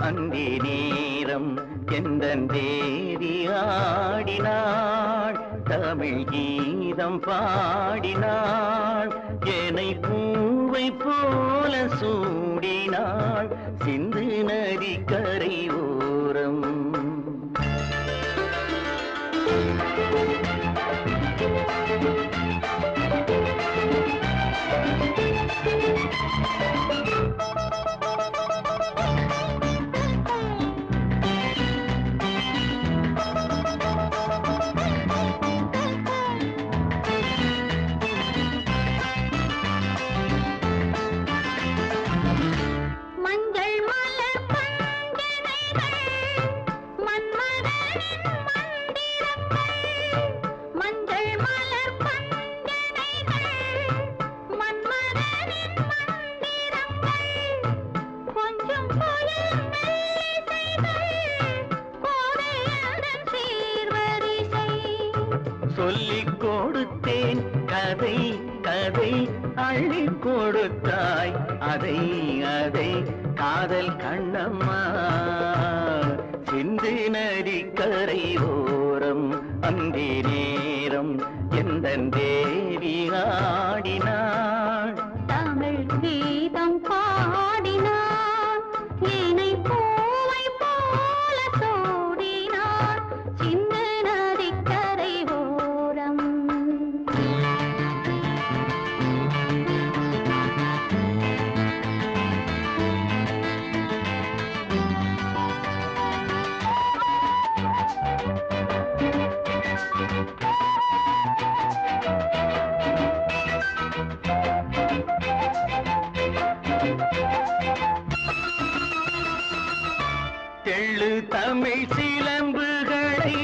அந்தி நேரம் எந்தன் தேவி ஆடினாள் தமிழ் கீதம் பாடினாள் என்னை பூவை போல சூடினாள் சிந்து நதி கரை ஓரம் சொல்லிக் கொடுத்தேன் கதை கதை அள்ளி கொடுத்தாய் அதை அதை காதல் கண்ணம்மா சிந்து நதி கரை ஓரம் அந்தி நேரம் எந்தன் தேவி ஆடினாள் தமிழ் கீதம் பாடினாள் என்னை பூவை போல சூடினாள் சிந்து நதி கரை ஓரம் தெள்ளு தமிழ் சிலம்புகளை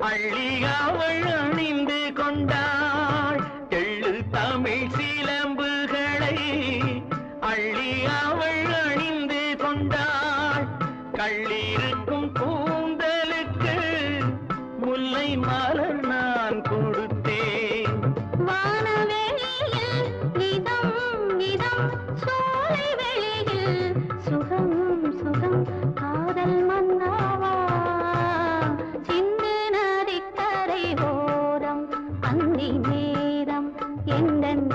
அள்ளி அவள் அணிந்து கொண்டாள் தெள்ளு தமிழ் சிலம்புகளை அள்ளி அவள் அணிந்து கொண்டாள் கள்ளிருக்கும் கூந்தலுக்கு முல்லை மலர் நான் கொடுத்தேன் வானவெளியில் இதம் இதம் சோலை வெளியில் சுகம் சுகம் காதல் மன்னாவா சிந்து நதி கரை ஓரம் அந்தி நேரம் எந்தன்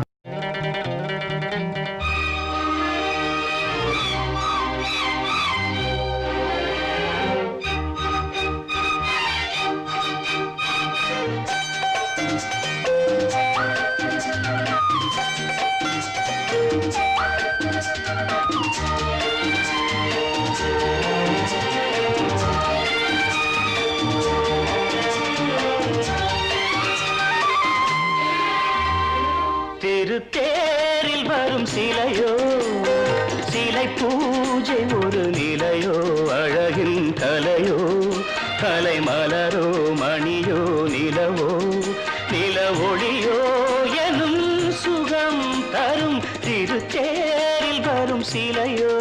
திருத்தேரில் வரும் சிலையோ சிலை பூஜை ஒரு நிலையோ அழகின் கலையோ கலை மலரோ மணியோ நிலவோ நில ஒளியோ எனும் சுகம் தரும் திருத்தேரில் வரும் சிலையோ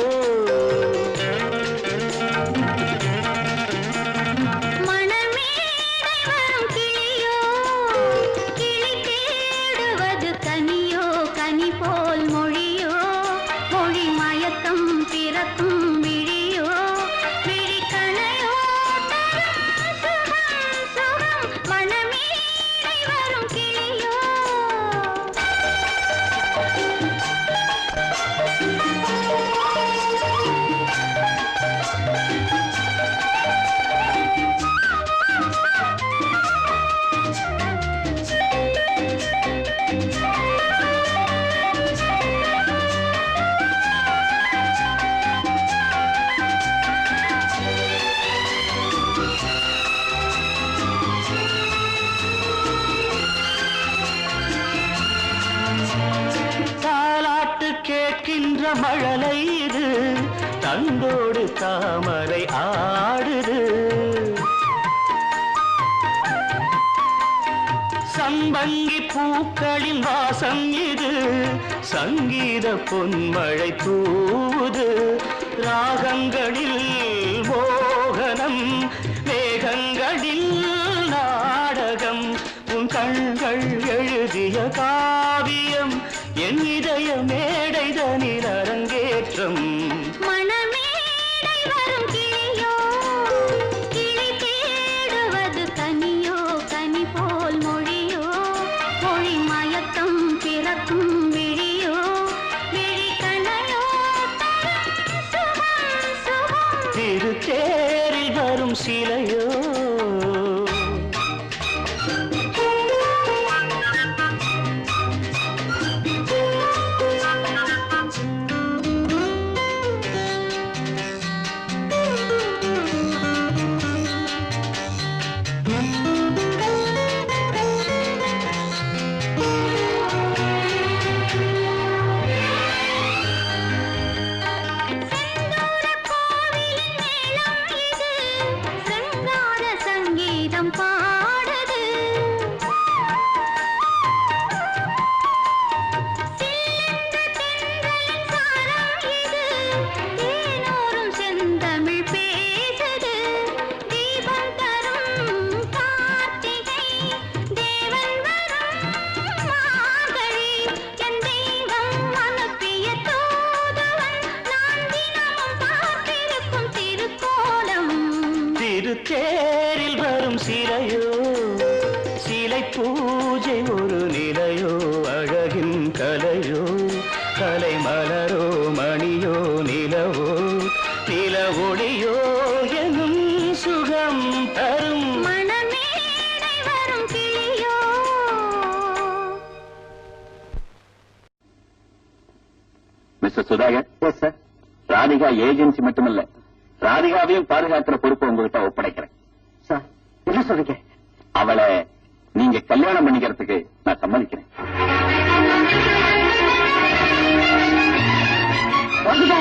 கேட்கின்ற மழலை இது தந்தோடு தாமரை ஆடுது சம்பங்கி பூக்களின் வாசம் இது சங்கீத பொன்மழை தூவுது ராகங்களில் மோகனம் மேகங்களில் நாடகம் உன் கண்கள் எழுதிய காவியம் என் இதய மேடைதனில் அரங்கேற்றம் மணமேடை சிலையோ தேரில் வரும் சிலையோ சிலை பூஜை ஒரு நிலையோ அழகின் கலையோ கலை மலரோ மணியோ நிலவோ நில ஒளியோ எனும் சுகம் தரும் மணமேடை வரும் கிளியோ. Mister Sudhakar. Yes sir. Radhika agency மட்டுமல்ல, ராதிகாவையும் பாதுகாக்கிற பொறுப்பு உங்ககிட்ட ஒப்படைக்கிறேன். சார் என்ன சொல்றீங்க? அவளை நீங்க கல்யாணம் பண்ணிக்கிறதுக்கு நான் சம்மதிக்கிறேன். ராதிகா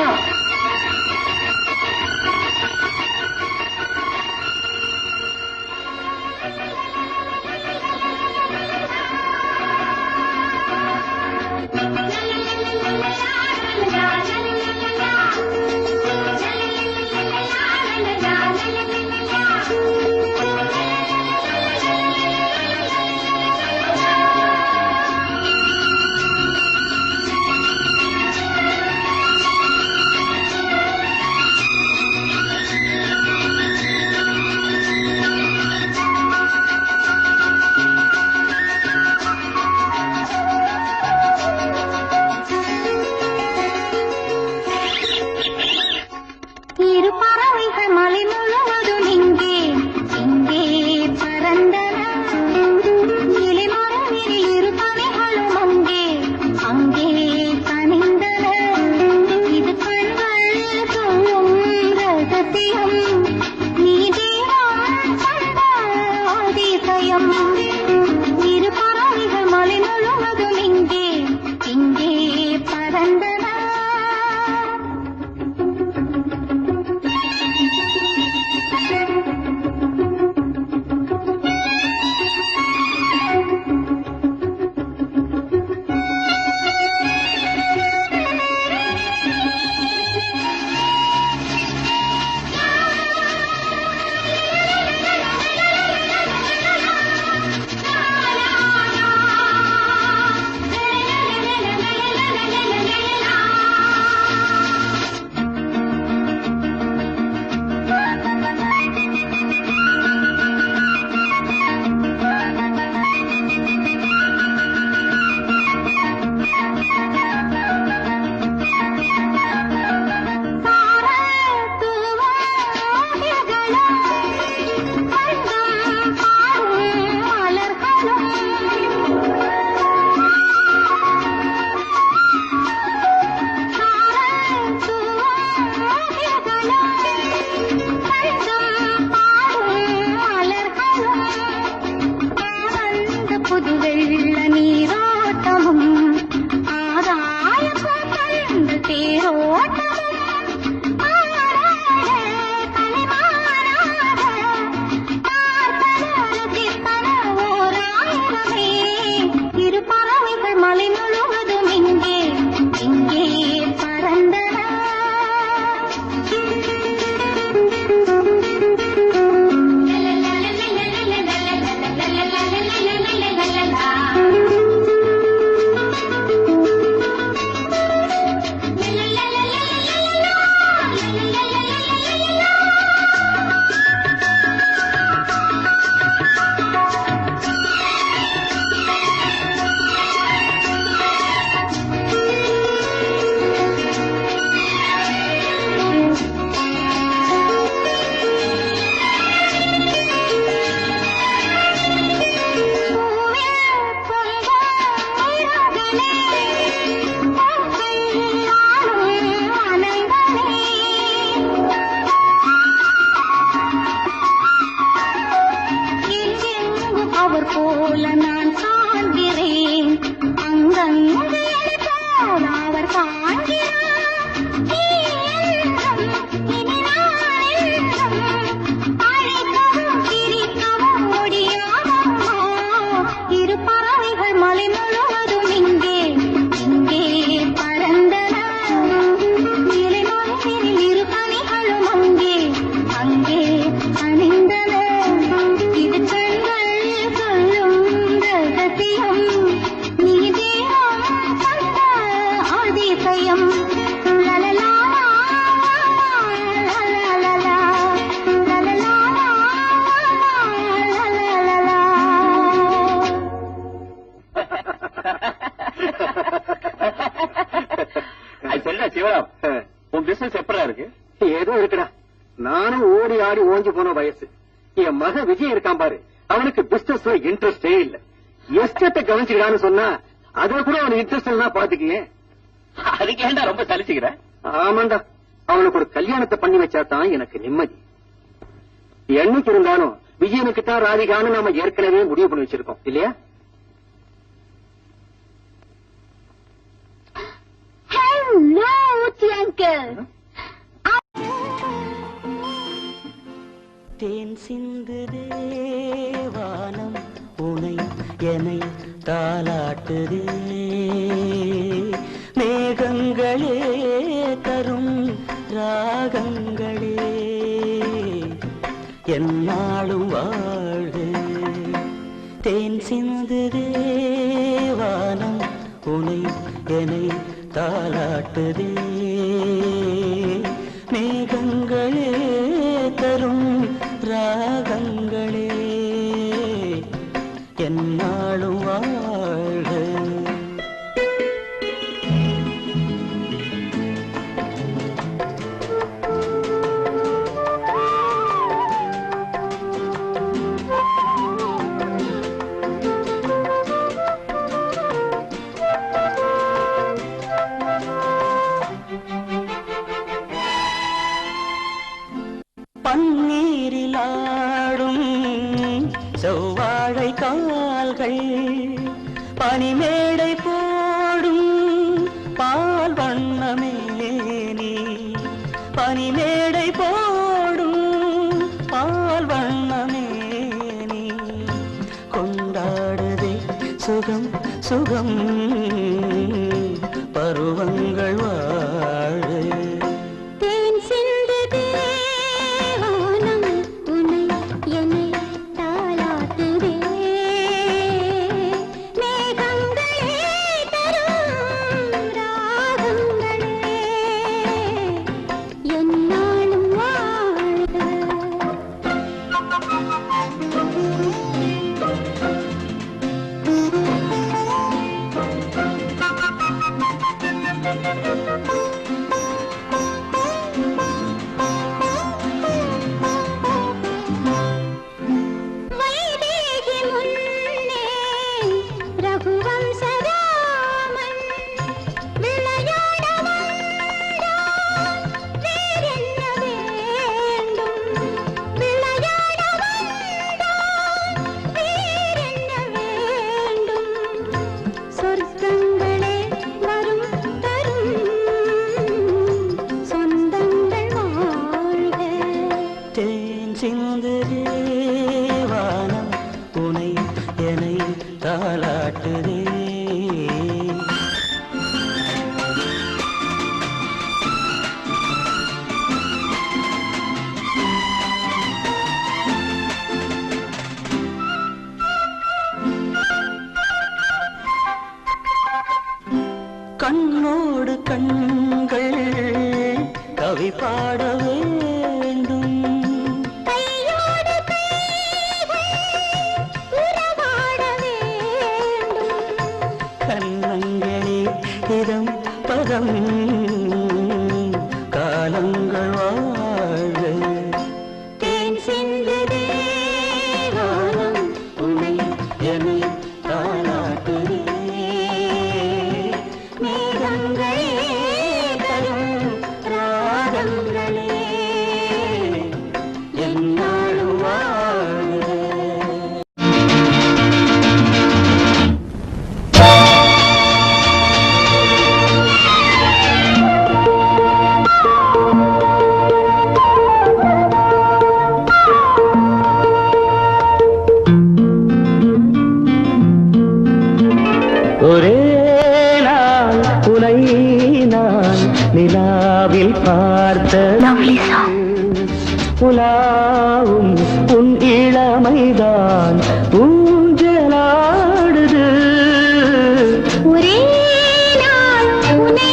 அதிசயம் லலலா, லலலா, லலலா, லலலா. சொல்ல சிவராம், உன் பிசினஸ் எப்படா இருக்கு? ஏதோ இருக்குடா. நானும் ஓடி ஆடி ஓஞ்சி போன வயசு. என் மகன் விஜய் இருக்கான் பாரு, அவனுக்கு பிசினஸ்ல இன்ட்ரெஸ்டே இல்ல. எஸ்டேட்டை கவனிச்சுக்கிறான்னு சொன்னா அதுல கூட அவனுக்கு இன்ட்ரெஸ்ட் இல்லைன்னா பாத்துக்கிங்க. அதுக்கு ஏன்டா ரொம்ப சலிச்சுக்கிற? ஆமாண்டா, அவனுக்கு ஒரு கல்யாணத்தை பண்ணி வச்சா தான் எனக்கு நிம்மதி. என்னைக்கு இருந்தாலும் விஜயனுக்கு தான் ராதிகான்னு நாம ஏற்கனவே முடிவு பண்ணி வச்சிருக்கோம் இல்லையா? Hello uncle. தேன் சிந்துதே வானம் உனை என்னை தாலாட்டுதே, மேகங்களே தரும் ராகங்களே என்னாலும் வாழ்க. தேன் சிந்துதே வானம் உனை என்னை தாலாட்டுதே, மேகங்களே தரும் ராகங்களே என்னாலும் வாழ்க. பன்னீரில் ஆடும் செவ்வாழை கால்கள், பனிமேடை போடும் பால் வண்ணமேனி, பனிமேடை போடும் பால் வண்ணமேனி கொண்டாடுதே சுகம் சுகம் பருவங்கள் வாழ. கண்ணோடு கண்கள் கவி பாட வேண்டும், கையோடு கைகள் உறவாட வேண்டும், கண்ணங்களே இதம் பதம் காலங்கள் வாழ. தேன் சிந்துதே வானம் உனை என்னை தாலாட்டுதே, மேகங்களே தரும் ராகங்களே என்னாலும் வாழ. ஒரே நாள் உனை நான் நிலாவில் பார்த்த உலாவும் உன் இளமைதான் ஊஞ்சலாடுது. ஒரே நாள் உனை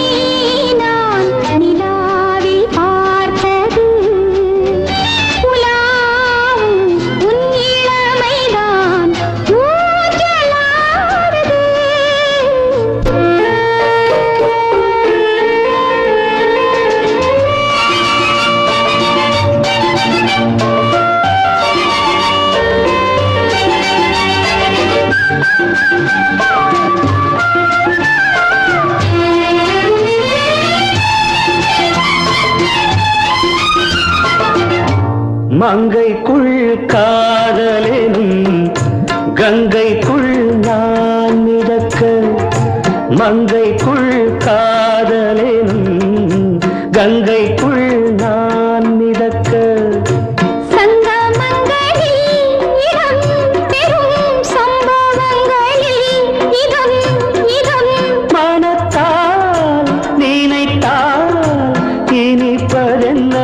மங்கைக்குள் காதலெனும் கங்கைக்குள் நான் மிதக்க, மங்கைக்குள் காதலெனும் கங்கைக்குள் நான் மிதக்க, மனத்தால் நினைத்தால் இனிப்பதென்ன,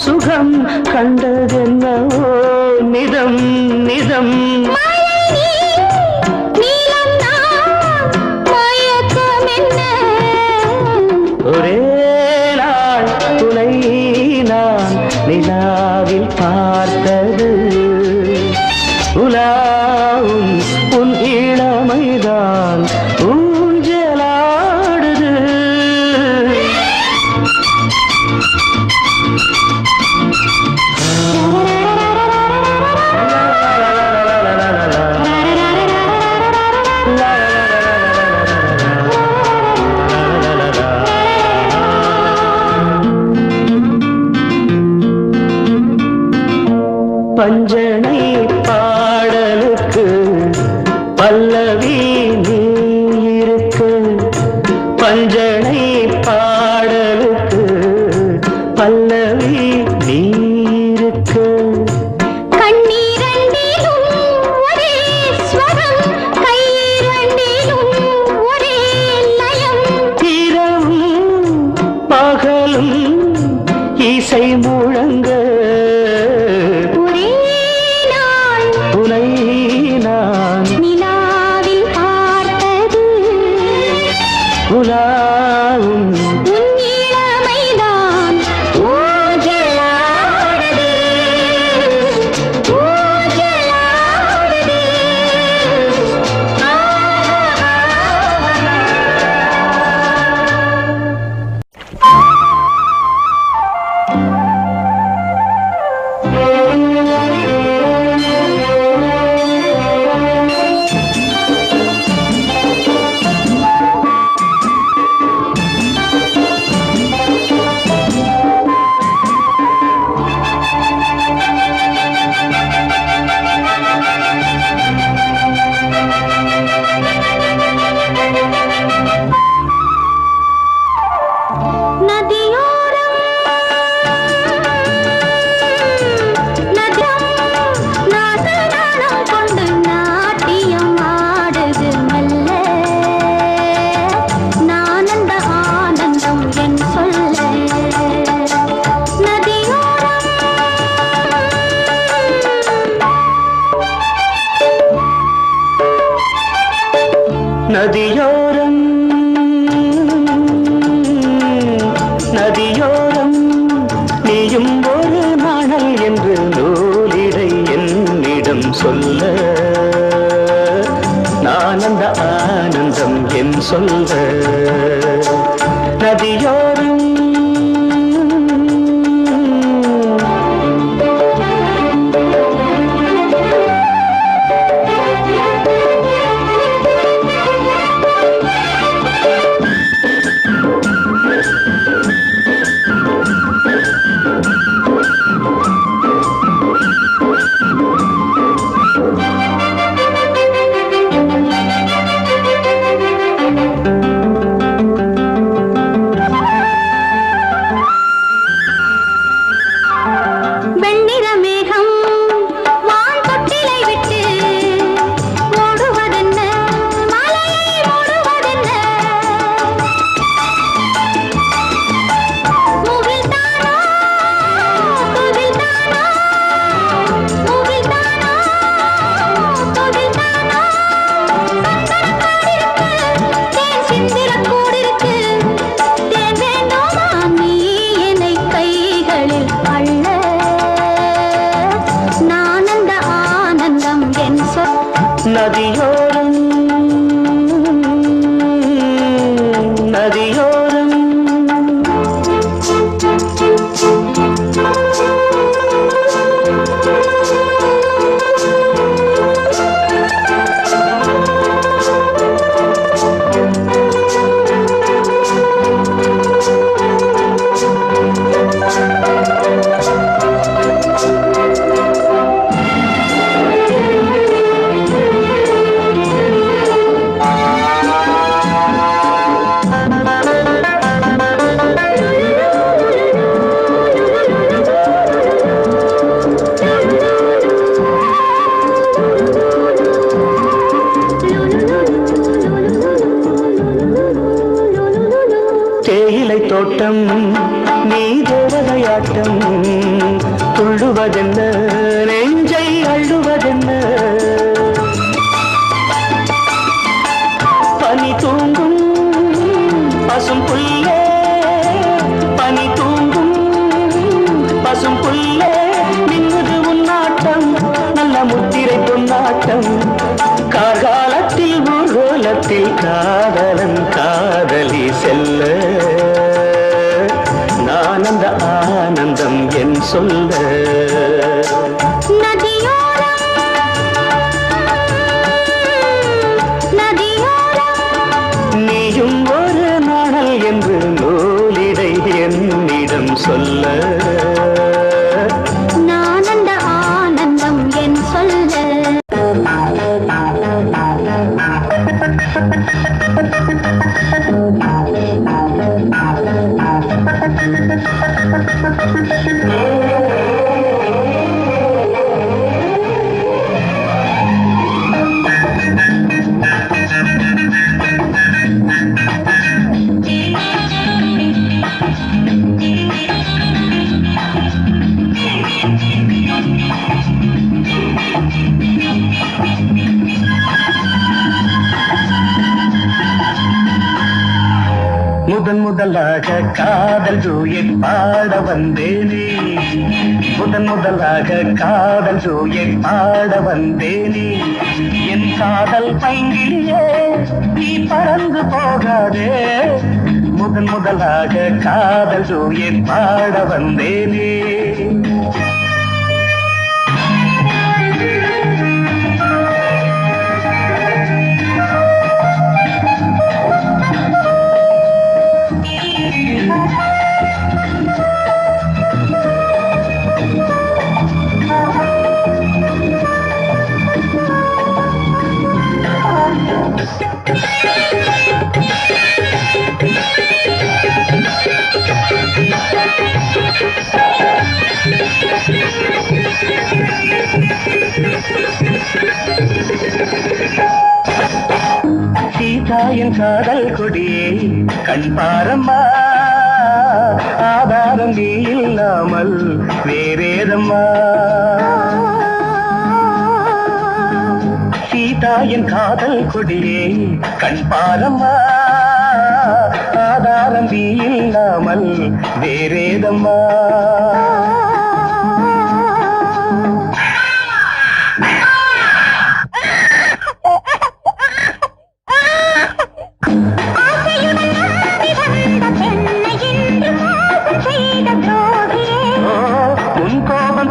சுகம் கண்டதென்னவோ நிதம் நிதம், ஒரே நாள் துணை நான் நிலாவில் பார்த்தது, உலாவும் உன் இளமைதான் ஊஞ்சலாடுது. பஞ்சனை பாடலுக்கு பல்லவி நீ இருக்க, பஞ்சனை பாடலுக்கு பல்லவி நீ இருக்க, இரவும் பகலும் இசை முழங்க, உலாவும் நதியோரம் நதியோரம் நீயும் ஒரு மணல் என்று நூலிடை என்னிடம் சொல்ல, நான் அந்த ஆனந்தம் என் சொல்ல. நதியோரம் நதியோரம் நதியோரம் தேயிலை தோட்டம் நீ தேவதையாட்டம் துள்ளுவதென்ன நெஞ்சை அள்ளுவதென்ன பனி தூங்கும் பசும் புல்லே பனி தூங்கும் பசும் புல்லே மின்னுது உன்னாட்டம் நல்ல முத்திரை பொன்னாட்டம் கார்காலத்தில் ஊர்கோலத்தில் காதலன் காதலி செல்ல நானந்த ஆனந்தம் என் சொல்ல நதியோரம் நதியோரம் நீயும் ஒரு நாணல் என்று நூலிடை என்னிடம் சொல்ல நானந்த ஆனந்தம் என் சொல்ல முதன் முதலாக காதல் ஜூயட் பாட வந்தேனே முதன் முதலாக காதல் ஜூயட் பாட வந்தேனே என் காதல் பைங்கிலியே நீ பறந்து போகாதே முதன் முதலாக காதல் ஜூயட் பாட வந்தேனே சீதா என் காதல் கொடியே கண் பாரம்மா ஆதாரம் நீ இல்லாமல் வேறேதம்மா சீதா என் காதல் கொடியே கண் பாரம்மா ஆதாரம் நீ இல்லாமல் வேறேதம்மா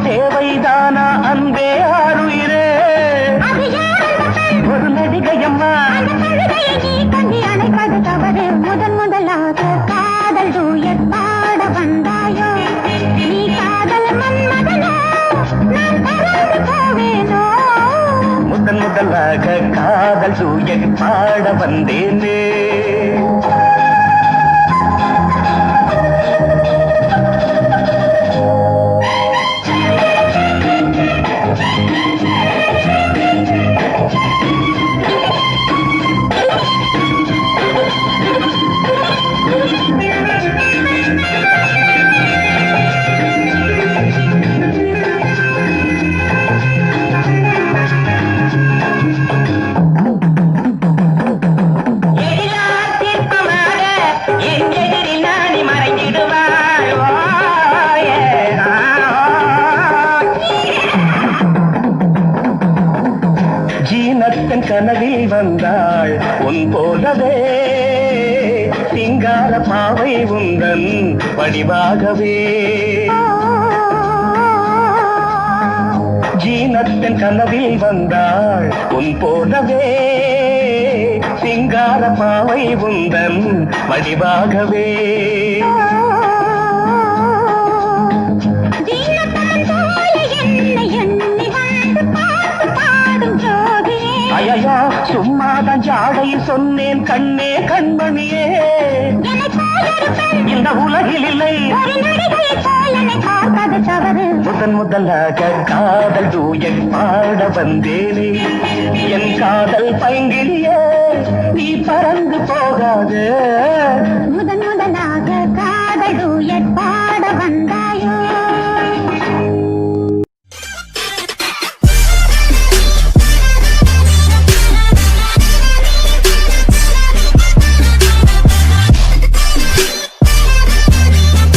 தேவைதானா அன்பே ஆளுயிரே ஒரு நடிகையம்மா அணைப்பது தவறு முதன் முதலாக காதல் டூயட் பாட வந்தாயோ நீ காதல் மன்மதனோ நான் பறந்து போவேனோ முதன் முதலாக காதல் டூயட் பாட வந்தேனே எதிர கனவில் வந்தாள் உன் போலவே சிங்கார பாவை உந்தன் வடிவாகவே ஜீனத்தின் கனவில் வந்தாள் உன் போலவே சிங்கார பாவை உந்தன் வடிவாகவே ஐயா சும்மாதான் ஜாடையில் சொன்னேன் கண்ணே கண்மணியே இந்த உலகில் இல்லை முதலாக காதல் தூயன் பாட வந்தேனே என் காதல் பைங்கிலியே நீ பறந்து போகாது முதலாக